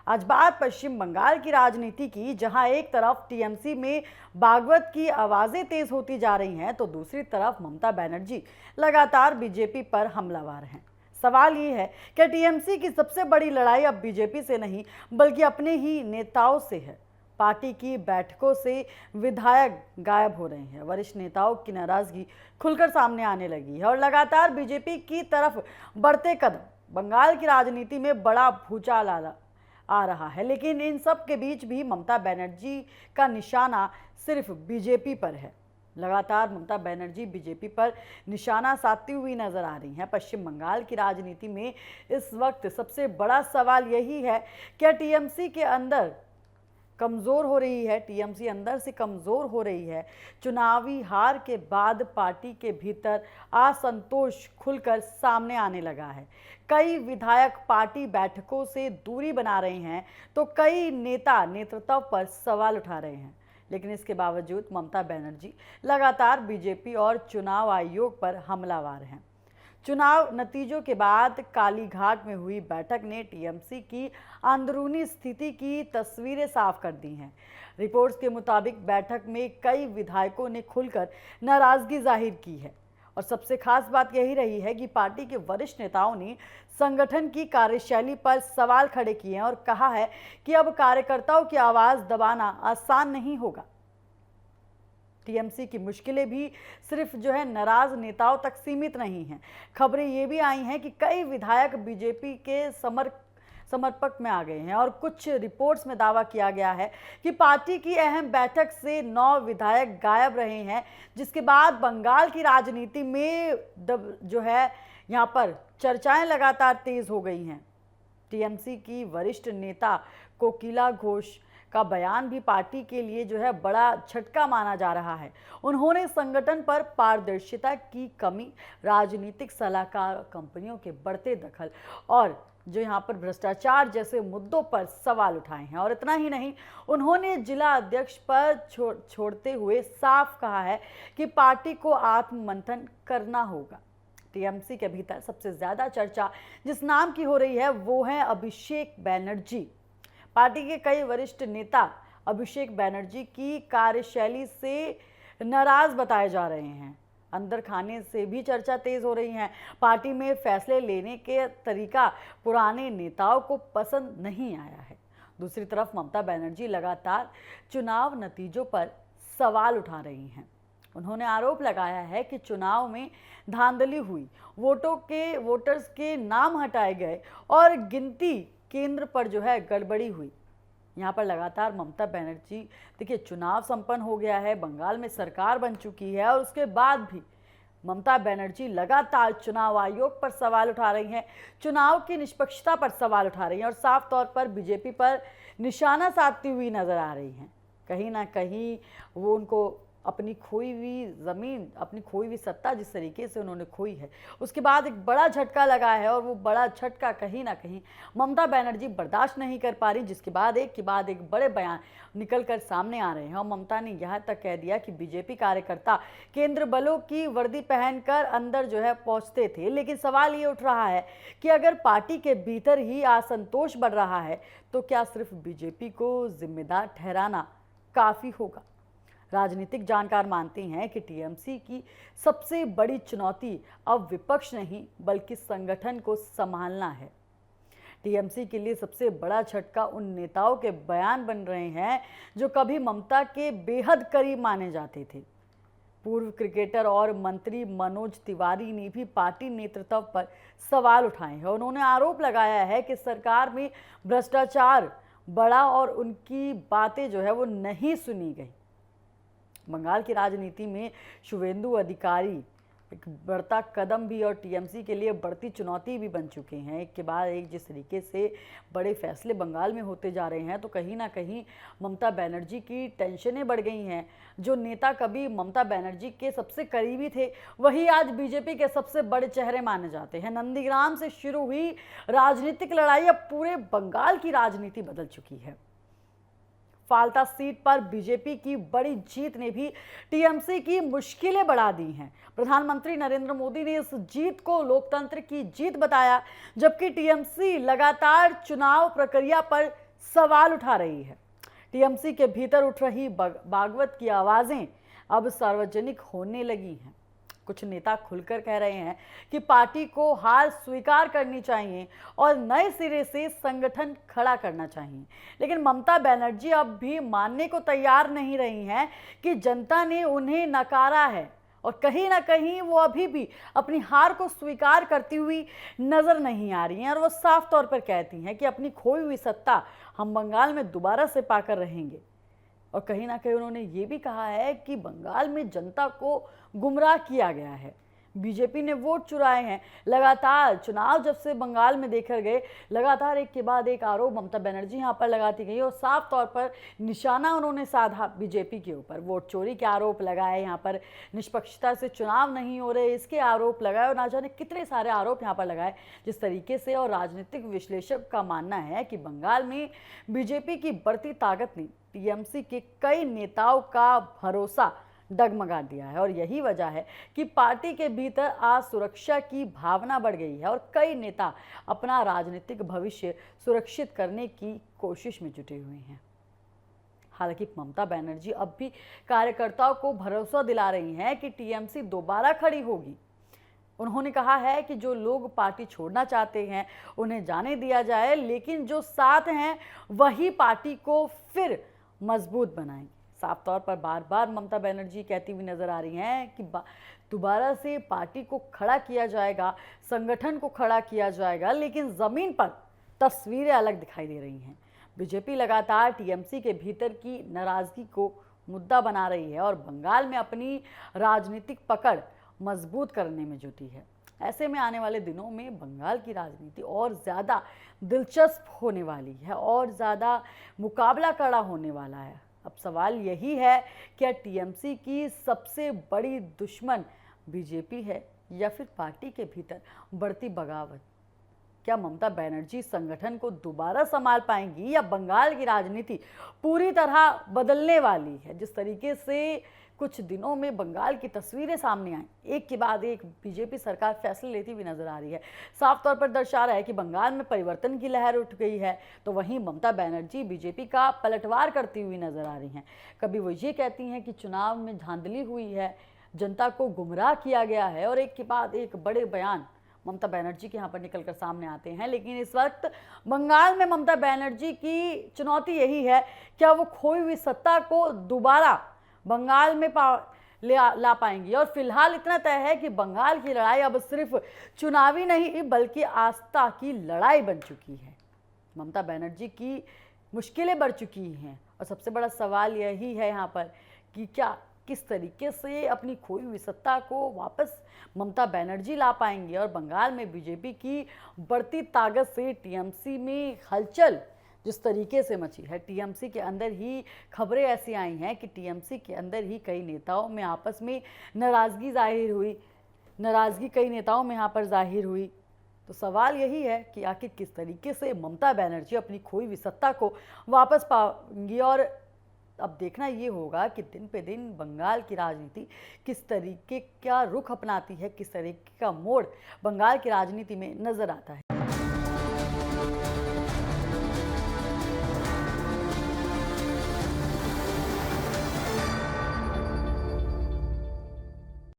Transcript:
आज बात पश्चिम बंगाल की राजनीति की, जहां एक तरफ टीएमसी में बागवत की आवाजें तेज होती जा रही हैं, तो दूसरी तरफ ममता बनर्जी लगातार बीजेपी पर हमलावर हैं। सवाल ये है कि टीएमसी की सबसे बड़ी लड़ाई अब बीजेपी से नहीं बल्कि अपने ही नेताओं से है। पार्टी की बैठकों से विधायक गायब हो रहे हैं, वरिष्ठ नेताओं की नाराजगी खुलकर सामने आने लगी है और लगातार बीजेपी की तरफ बढ़ते कदम बंगाल की राजनीति में बड़ा भूचाल आ रहा है। लेकिन इन सब के बीच भी ममता बनर्जी का निशाना सिर्फ बीजेपी पर है। लगातार ममता बनर्जी बीजेपी पर निशाना साधती हुई नजर आ रही हैं। पश्चिम बंगाल की राजनीति में इस वक्त सबसे बड़ा सवाल यही है कि टीएमसी के अंदर कमज़ोर हो रही है, टीएमसी अंदर से कमज़ोर हो रही है। चुनावी हार के बाद पार्टी के भीतर असंतोष खुलकर सामने आने लगा है। कई विधायक पार्टी बैठकों से दूरी बना रहे हैं, तो कई नेता नेतृत्व पर सवाल उठा रहे हैं। लेकिन इसके बावजूद ममता बनर्जी लगातार बीजेपी और चुनाव आयोग पर हमलावर हैं। चुनाव नतीजों के बाद कालीघाट में हुई बैठक ने टीएमसी की अंदरूनी स्थिति की तस्वीरें साफ कर दी हैं। रिपोर्ट्स के मुताबिक बैठक में कई विधायकों ने खुलकर नाराजगी जाहिर की है और सबसे खास बात यही रही है कि पार्टी के वरिष्ठ नेताओं ने संगठन की कार्यशैली पर सवाल खड़े किए हैं और कहा है कि अब कार्यकर्ताओं की आवाज दबाना आसान नहीं होगा। टीएमसी की मुश्किलें भी सिर्फ नाराज नेताओं तक सीमित नहीं हैं। खबरें ये भी आई हैं कि कई विधायक बीजेपी के समर्पक में आ गए हैं और कुछ रिपोर्ट्स में दावा किया गया है कि पार्टी की अहम बैठक से 9 विधायक गायब रहे हैं, जिसके बाद बंगाल की राजनीति में यहाँ पर चर्चाएं लगातार तेज हो गई हैं। टीएमसी की वरिष्ठ नेता कोकिला घोष का बयान भी पार्टी के लिए बड़ा झटका माना जा रहा है। उन्होंने संगठन पर पारदर्शिता की कमी, राजनीतिक सलाहकार कंपनियों के बढ़ते दखल और यहाँ पर भ्रष्टाचार जैसे मुद्दों पर सवाल उठाए हैं। और इतना ही नहीं, उन्होंने जिला अध्यक्ष पर छोड़ते हुए साफ कहा है कि पार्टी को आत्ममंथन करना होगा। टीएमसी के भीतर सबसे ज्यादा चर्चा जिस नाम की हो रही है वो है अभिषेक बनर्जी। पार्टी के कई वरिष्ठ नेता अभिषेक बनर्जी की कार्यशैली से नाराज बताए जा रहे हैं। अंदर खाने से भी चर्चा तेज हो रही है। पार्टी में फैसले लेने के तरीका पुराने नेताओं को पसंद नहीं आया है। दूसरी तरफ ममता बनर्जी लगातार चुनाव नतीजों पर सवाल उठा रही हैं। उन्होंने आरोप लगाया है कि चुनाव में धांधली हुई, वोटर्स के नाम हटाए गए और गिनती केंद्र पर गड़बड़ी हुई। यहाँ पर लगातार ममता बनर्जी देखिए, चुनाव संपन्न हो गया है, बंगाल में सरकार बन चुकी है और उसके बाद भी ममता बनर्जी लगातार चुनाव आयोग पर सवाल उठा रही हैं, चुनाव की निष्पक्षता पर सवाल उठा रही हैं और साफ तौर पर बीजेपी पर निशाना साधती हुई नजर आ रही हैं। कहीं ना कहीं वो उनको अपनी खोई हुई ज़मीन, अपनी खोई हुई सत्ता जिस तरीके से उन्होंने खोई है, उसके बाद एक बड़ा झटका लगा है और वो बड़ा झटका कहीं ना कहीं ममता बनर्जी बर्दाश्त नहीं कर पा रही, जिसके बाद एक के बाद एक बड़े बयान निकल कर सामने आ रहे हैं। और ममता ने यहाँ तक कह दिया कि बीजेपी कार्यकर्ता केंद्र बलों की वर्दी पहनकर अंदर पहुँचते थे। लेकिन सवाल ये उठ रहा है कि अगर पार्टी के भीतर ही असंतोष बढ़ रहा है तो क्या सिर्फ बीजेपी को जिम्मेदार ठहराना काफ़ी होगा? राजनीतिक जानकार मानते हैं कि टीएमसी की सबसे बड़ी चुनौती अब विपक्ष नहीं बल्कि संगठन को संभालना है। टीएमसी के लिए सबसे बड़ा झटका उन नेताओं के बयान बन रहे हैं जो कभी ममता के बेहद करीब माने जाते थे। पूर्व क्रिकेटर और मंत्री मनोज तिवारी ने भी पार्टी नेतृत्व पर सवाल उठाए हैं। उन्होंने आरोप लगाया है कि सरकार में भ्रष्टाचार बढ़ा और उनकी बातें वो नहीं सुनी गई। बंगाल की राजनीति में शुवेंदु अधिकारी एक बढ़ता कदम भी और टीएमसी के लिए बढ़ती चुनौती भी बन चुके हैं। एक के बाद एक जिस तरीके से बड़े फैसले बंगाल में होते जा रहे हैं, तो कहीं ना कहीं ममता बनर्जी की टेंशनें बढ़ गई हैं। जो नेता कभी ममता बनर्जी के सबसे करीबी थे, वही आज बीजेपी के सबसे बड़े चेहरे माने जाते हैं। नंदीग्राम से शुरू हुई राजनीतिक लड़ाई अब पूरे बंगाल की राजनीति बदल चुकी है। फाल्टा सीट पर बीजेपी की बड़ी जीत ने भी टीएमसी की मुश्किलें बढ़ा दी हैं। प्रधानमंत्री नरेंद्र मोदी ने इस जीत को लोकतंत्र की जीत बताया, जबकि टीएमसी लगातार चुनाव प्रक्रिया पर सवाल उठा रही है। टीएमसी के भीतर उठ रही बागवत की आवाजें अब सार्वजनिक होने लगी हैं। कुछ नेता खुलकर कह रहे हैं कि पार्टी को हार स्वीकार करनी चाहिए और नए सिरे से संगठन खड़ा करना चाहिए। लेकिन ममता बनर्जी अब भी मानने को तैयार नहीं रही हैं कि जनता ने उन्हें नकारा है और कहीं ना कहीं वो अभी भी अपनी हार को स्वीकार करती हुई नजर नहीं आ रही हैं और वो साफ तौर पर कहती हैं कि अपनी खोई हुई सत्ता हम बंगाल में दोबारा से पाकर रहेंगे। और कहीं ना कहीं उन्होंने ये भी कहा है कि बंगाल में जनता को गुमराह किया गया है, बीजेपी ने वोट चुराए हैं। लगातार चुनाव जब से बंगाल में देखे गए, लगातार एक के बाद एक आरोप ममता बनर्जी यहाँ पर लगाती गई और साफ तौर पर निशाना उन्होंने साधा बीजेपी के ऊपर। वोट चोरी के आरोप लगाए, यहाँ पर निष्पक्षता से चुनाव नहीं हो रहे इसके आरोप लगाए और ना जाने कितने सारे आरोप यहाँ पर लगाए जिस तरीके से। और राजनीतिक विश्लेषक का मानना है कि बंगाल में बीजेपी की बढ़ती ताकत ने टीएमसी के कई नेताओं का भरोसा डगमगा दिया है और यही वजह है कि पार्टी के भीतर असुरक्षा की भावना बढ़ गई है और कई नेता अपना राजनीतिक भविष्य सुरक्षित करने की कोशिश में जुटे हुए हैं। हालांकि ममता बनर्जी अब भी कार्यकर्ताओं को भरोसा दिला रही हैं कि टीएमसी दोबारा खड़ी होगी। उन्होंने कहा है कि जो लोग पार्टी छोड़ना चाहते हैं उन्हें जाने दिया जाए, लेकिन जो साथ हैं वही पार्टी को फिर मजबूत बनाएंगे। साफ तौर पर बार बार ममता बनर्जी कहती हुई नजर आ रही हैं कि दोबारा से पार्टी को खड़ा किया जाएगा, संगठन को खड़ा किया जाएगा, लेकिन जमीन पर तस्वीरें अलग दिखाई दे रही हैं। बीजेपी लगातार टीएमसी के भीतर की नाराजगी को मुद्दा बना रही है और बंगाल में अपनी राजनीतिक पकड़ मजबूत करने में जुटी है। ऐसे में आने वाले दिनों में बंगाल की राजनीति और ज़्यादा दिलचस्प होने वाली है और ज़्यादा मुकाबला कड़ा होने वाला है। अब सवाल यही है, क्या टीएमसी की सबसे बड़ी दुश्मन बीजेपी है या फिर पार्टी के भीतर बढ़ती बगावत? क्या ममता बनर्जी संगठन को दोबारा संभाल पाएंगी या बंगाल की राजनीति पूरी तरह बदलने वाली है? जिस तरीके से कुछ दिनों में बंगाल की तस्वीरें सामने आई, एक के बाद एक बीजेपी सरकार फैसले लेती हुई नजर आ रही है, साफ तौर पर दर्शा रहा है कि बंगाल में परिवर्तन की लहर उठ गई है। तो वहीं ममता बनर्जी बीजेपी का पलटवार करती हुई नजर आ रही हैं। कभी वो ये कहती हैं कि चुनाव में धांधली हुई है, जनता को गुमराह किया गया है और एक के बाद एक बड़े बयान ममता बनर्जी के यहाँ पर निकलकर सामने आते हैं। लेकिन इस वक्त बंगाल में ममता बनर्जी की चुनौती यही है, क्या वो खोई हुई सत्ता को दोबारा बंगाल में ला पाएंगी? और फिलहाल इतना तय है कि बंगाल की लड़ाई अब सिर्फ चुनावी नहीं बल्कि आस्था की लड़ाई बन चुकी है। ममता बनर्जी की मुश्किलें बढ़ चुकी हैं और सबसे बड़ा सवाल यही है यहाँ पर कि क्या किस तरीके से अपनी खोई हुई सत्ता को वापस ममता बनर्जी ला पाएंगी। और बंगाल में बीजेपी की बढ़ती ताकत से टीएमसी में हलचल जिस तरीके से मची है, टीएमसी के अंदर ही खबरें ऐसी आई हैं कि टीएमसी के अंदर ही कई नेताओं में आपस में नाराजगी कई नेताओं में यहाँ पर जाहिर हुई। तो सवाल यही है कि आखिर किस तरीके से ममता बनर्जी अपनी खोई हुई सत्ता को वापस पाएंगी। और अब देखना ये होगा कि दिन पे दिन बंगाल की राजनीति किस तरीके का रुख अपनाती है, किस तरीके का मोड़ बंगाल की राजनीति में नजर आता है।